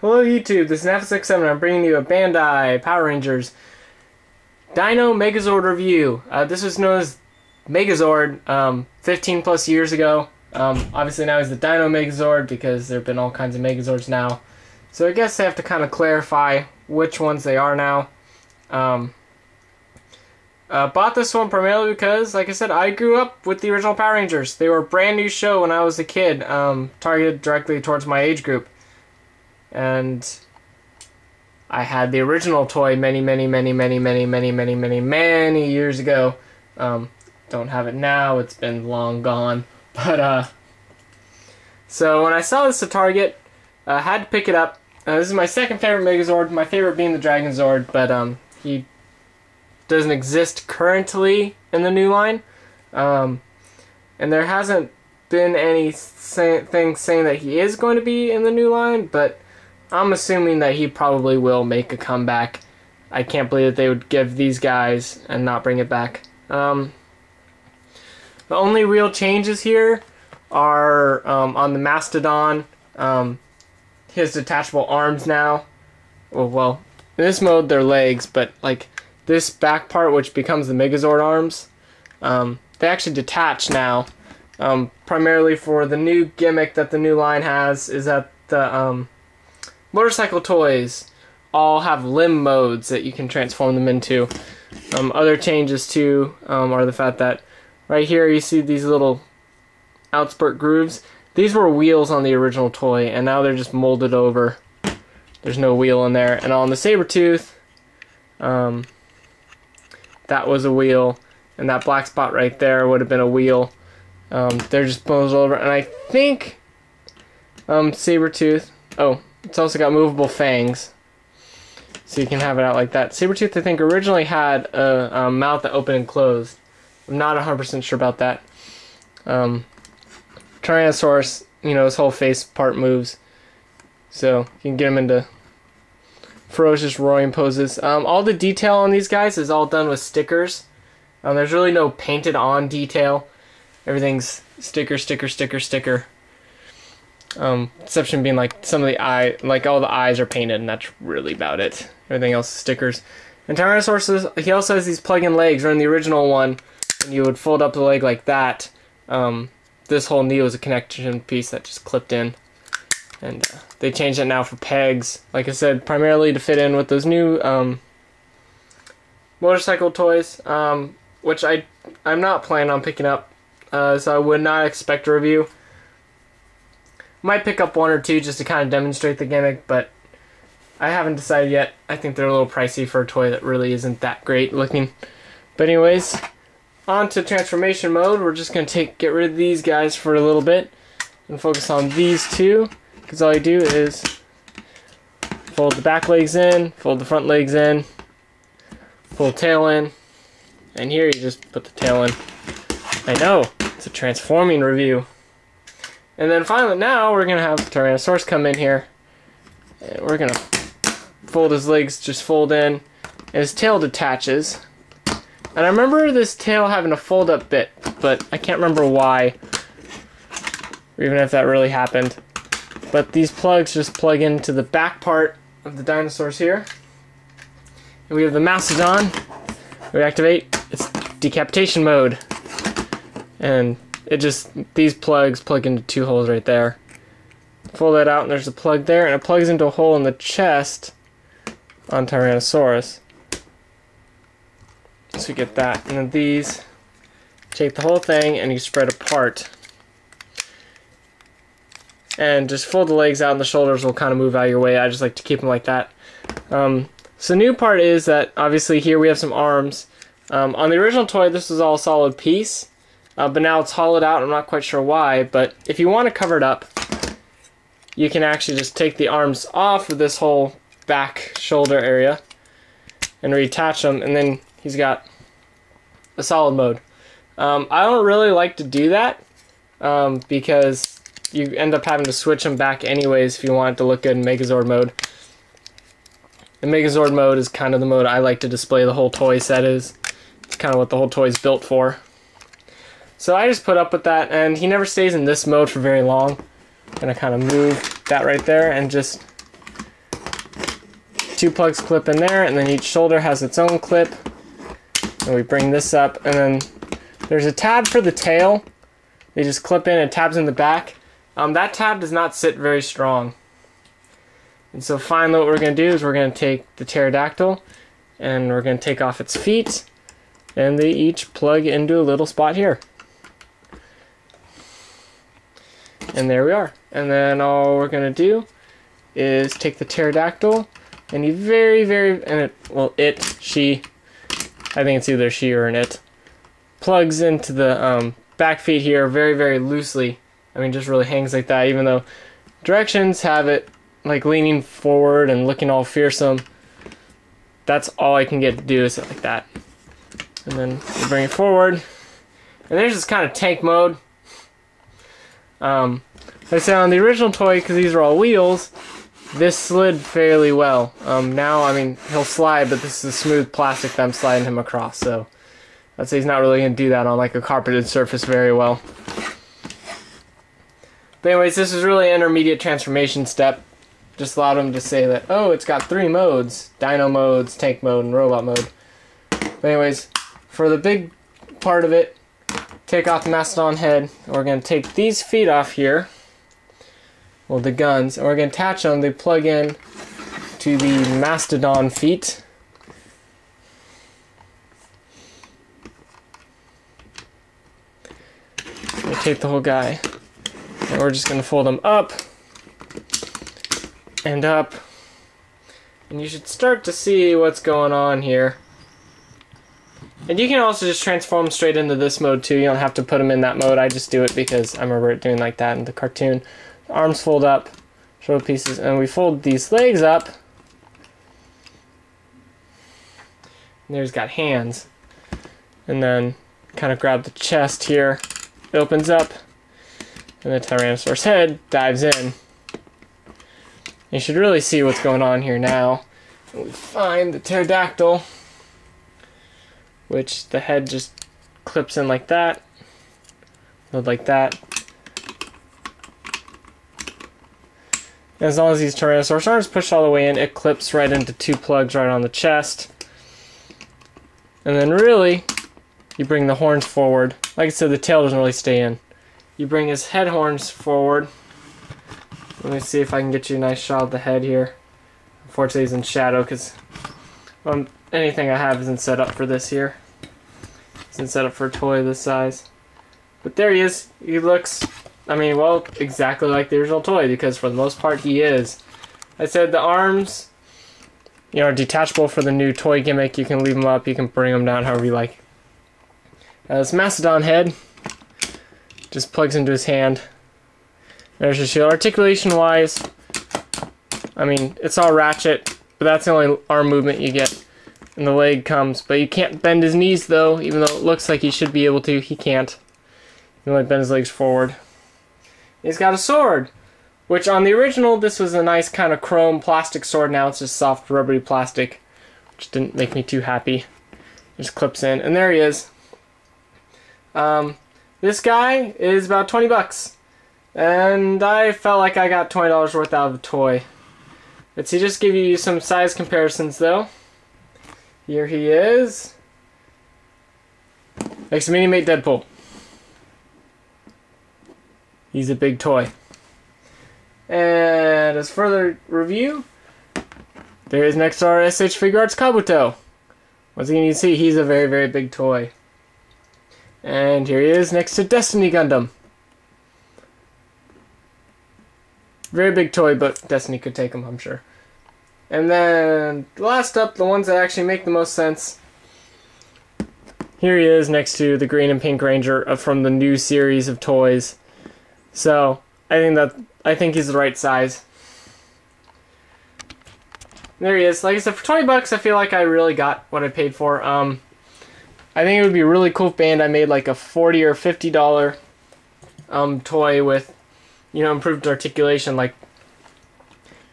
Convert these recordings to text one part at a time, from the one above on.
Hello YouTube, this is FSX7. I'm bringing you a Bandai Power Rangers Dino Megazord review. This was known as Megazord 15 plus years ago. Obviously now he's the Dino Megazord because there have been all kinds of Megazords now. So I guess I have to kind of clarify which ones they are now. Bought this one primarily because, like I said, I grew up with the original Power Rangers. They were a brand new show when I was a kid, targeted directly towards my age group. And I had the original toy many years ago. Don't have it now, it's been long gone. But so when I saw this at Target, I had to pick it up. This is my second favorite Megazord, my favorite being the Dragon Zord, but he doesn't exist currently in the new line. And there hasn't been anything saying that he is going to be in the new line, but I'm assuming that he probably will make a comeback. I can't believe that they would give these guys and not bring it back. The only real changes here are on the Mastodon, his detachable arms now. Well, in this mode they're legs, but like this back part, which becomes the Megazord arms, they actually detach now. Primarily for the new gimmick that the new line has is that the motorcycle toys all have limb modes that you can transform them into. Other changes too are the fact that right here you see these little outspurt grooves. These were wheels on the original toy and now they're just molded over. There's no wheel in there. And on the Sabretooth, that was a wheel, and that black spot right there would have been a wheel. They're just molded over, and I think Sabretooth, oh, it's also got movable fangs, so you can have it out like that. Sabretooth, I think, originally had a mouth that opened and closed. I'm not 100% sure about that. Tyrannosaurus, you know, his whole face part moves, so you can get him into ferocious roaring poses. All the detail on these guys is all done with stickers. There's really no painted on detail. Everything's sticker. Exception being like some of the eye, like all the eyes are painted, and that's really about it. Everything else is stickers. And Tyrannosaurus, he also has these plug-in legs. Or in the original one, when you would fold up the leg like that, this whole knee was a connection piece that just clipped in. And they changed it now for pegs, like I said, primarily to fit in with those new motorcycle toys, which I'm not planning on picking up, so I would not expect a review. Might pick up one or two just to kind of demonstrate the gimmick, but I haven't decided yet. I think they're a little pricey for a toy that really isn't that great looking. But anyways, on to transformation mode. We're just going to get rid of these guys for a little bit and focus on these two. Because all you do is fold the back legs in, fold the front legs in, fold tail in, and here you just put the tail in. I know, it's a transforming review. And then finally now we're going to have Tyrannosaurus come in here, and we're going to fold his legs, just fold in, and his tail detaches. And I remember this tail having a fold up bit, but I can't remember why, or even if that really happened. But these plugs just plug into the back part of the dinosaurs here. And we have the Mastodon. We activate its decapitation mode. And it just, these plugs plug into two holes right there. Pull that out and there's a plug there, and it plugs into a hole in the chest on Tyrannosaurus. So you get that. And then these, take the whole thing and you spread apart. And just fold the legs out and the shoulders will kind of move out of your way. I just like to keep them like that. So the new part is that obviously here we have some arms. On the original toy this was all a solid piece, but now it's hollowed out. I'm not quite sure why, but if you want to cover it up, you can actually just take the arms off of this whole back shoulder area and reattach them, and then he's got a solid mode. I don't really like to do that because you end up having to switch them back anyways if you want it to look good in Megazord mode. And Megazord mode is kind of the mode I like to display the whole toy set is. It's kind of what the whole toy is built for. So I just put up with that, and he never stays in this mode for very long. I'm going to kind of move that right there and just 2 plugs clip in there, and then each shoulder has its own clip. And we bring this up, and then there's a tab for the tail. They just clip in and tabs in the back. That tab does not sit very strong. And so finally what we're going to do is we're going to take the pterodactyl and we're going to take off its feet, and they each plug into a little spot here. And there we are. And then all we're going to do is take the pterodactyl and you she, I think it's either she or an it, plugs into the back feet here very, very loosely. I mean, just really hangs like that, even though directions have it like leaning forward and looking all fearsome. That's all I can get to do is it like that. And then we bring it forward. And there's this kind of tank mode. Like I said, on the original toy, because these are all wheels, this slid fairly well. Now, I mean, he'll slide, but this is a smooth plastic that I'm sliding him across, so I'd say he's not really going to do that on like a carpeted surface very well. But anyways, this is really an intermediate transformation step. Just allowed him to say that, oh, it's got 3 modes: Dino modes, tank mode, and robot mode. But anyways, for the big part of it, take off the mastodon head. We're going to take these feet off here, well, the guns, and we're going to attach them. They plug in to the mastodon feet. We take the whole guy, and we're just going to fold them up and up, and you should start to see what's going on here. And you can also just transform them straight into this mode too. You don't have to put them in that mode. I just do it because I remember it doing like that in the cartoon. The arms fold up, shoulder pieces, and we fold these legs up. And there's got hands. And then kind of grab the chest here. It opens up, and the Tyrannosaurus head dives in. You should really see what's going on here now. And we find the pterodactyl, which the head just clips in like that, like that. And as long as these Tyrannosaurus aren't pushed all the way in, it clips right into 2 plugs right on the chest. And then really, you bring the horns forward. Like I said, the tail doesn't really stay in. You bring his head horns forward. Let me see if I can get you a nice shot of the head here. Unfortunately, he's in shadow because anything I have isn't set up for this here. Isn't set up for a toy this size. But there he is. He looks, I mean, well, exactly like the original toy, because for the most part he is. I said the arms, you know, are detachable for the new toy gimmick. You can leave them up, you can bring them down however you like. This mastodon head just plugs into his hand. There's your shield. Articulation wise, I mean, it's all ratchet, but that's the only arm movement you get. And the leg comes, but you can't bend his knees though, even though it looks like he should be able to. He can't. You can only bend his legs forward. He's got a sword, which on the original, this was a nice kind of chrome plastic sword. Now it's just soft rubbery plastic, which didn't make me too happy. It just clips in, and there he is. This guy is about 20 bucks. And I felt like I got $20 worth out of the toy. Let's see, just give you some size comparisons though. Here he is. Next to Mini-Mate Deadpool. He's a big toy. And as further review, there is next to our SH Figure Arts Kabuto. Once again, you can see he's a very, very big toy. And here he is next to Destiny Gundam. Very big toy, but Destiny could take him, I'm sure. And then, last up, the ones that actually make the most sense. Here he is next to the Green and Pink Ranger from the new series of toys. So, I think he's the right size. There he is. Like I said, for 20 bucks, I feel like I really got what I paid for. I think it would be really cool if Band I made like a $40 or $50 toy with, you know, improved articulation, like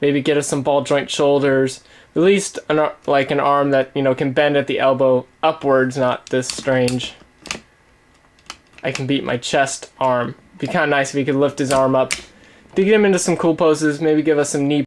maybe get us some ball joint shoulders, at least an arm that, you know, can bend at the elbow upwards, not this strange I can beat my chest arm. It'd be kind of nice if he could lift his arm up to get him into some cool poses, maybe give us some knee